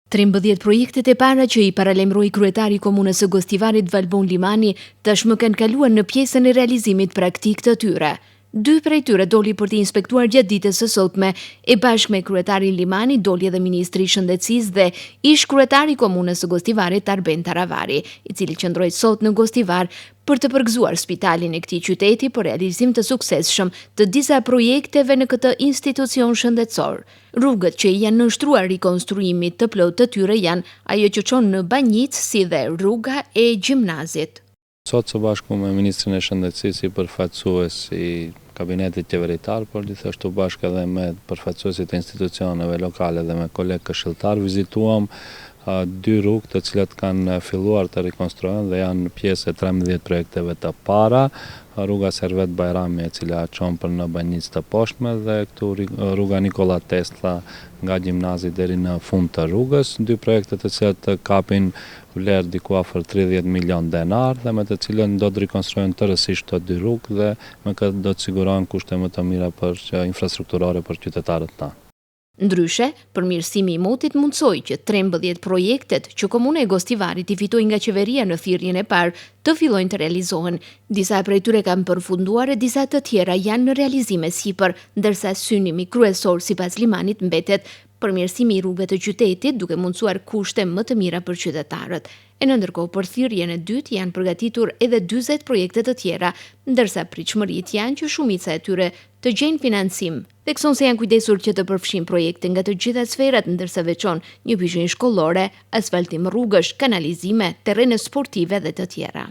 13 projektet e para që i paralemroi kryetari i komunës së Gostivarit Valbon Limani tashmë kanë kaluar në pjesën e realizimit praktik të tyre. 2 prej tyre doli për të inspektuar gjatë ditës së sotme, e bashkë me kryetarin Limani doli edhe ministri i Shëndetësisë dhe ish kryetari i komunës së Gostivarit Arben Taravari, i cili qëndroi sot në Gostivar për të përgëzuar spitalin e këtij qyteti për realizim të suksesshëm të disa projekteve në këtë institucion shëndetësor. Rrugët që janë nënshtruar rikonstruimit të plotë të tyre janë ajo që çon në Banjicë, si dhe rruga e gjimnazit. Sot së bashku me Ministrin e Shëndetësisë si përfaqësues i kabinetit qeveritar, por gjithashtu bashkë edhe me përfaqësuesit e institucioneve lokale dhe me kolegë këshilltar vizituam 2 rrugë të cilat kanë filluar të rikonstruohen dhe janë pjesë e 13 projekteve të para. Rruga Servet Bajrami, e cila çon për në Banjicë të poshtme, dhe këtu rruga Nikola Tesla nga gjimnazi deri në fund të rrugës, 2 projekte të cilat kapin vlerë diku afër 30 milion denar dhe me të cilën do të rikonstruohen tërësisht të 2 rrugë dhe me këtë do të sigurohen kushte më të mira për infrastrukturore për qytetarët tanë. Ndryshe, përmirësimi i motit mundsoi që 13 projektet që komuna e Gostivarit i fitoi nga qeveria në thirrjen e parë të fillojnë të realizohen. Disa prej tyre kanë përfunduar e disa të tjera janë në realizime sipër, ndërsa synimi kryesor sipas Limanit mbetet përmirësimi i rrugëve të qytetit, duke mundsuar kushte më të mira për qytetarët. E në ndërkohë për thirrjen e dytë janë përgatitur edhe 40 projekte të tjera, ndërsa pritshmëritë janë që shumica e tyre të gjejnë financim. Thekson se janë kujdesur që të përfshin projekte nga të gjitha sferat, ndërsa veçon një pishin shkollore, asfaltim rrugësh, kanalizime, terrene sportive dhe të tjera.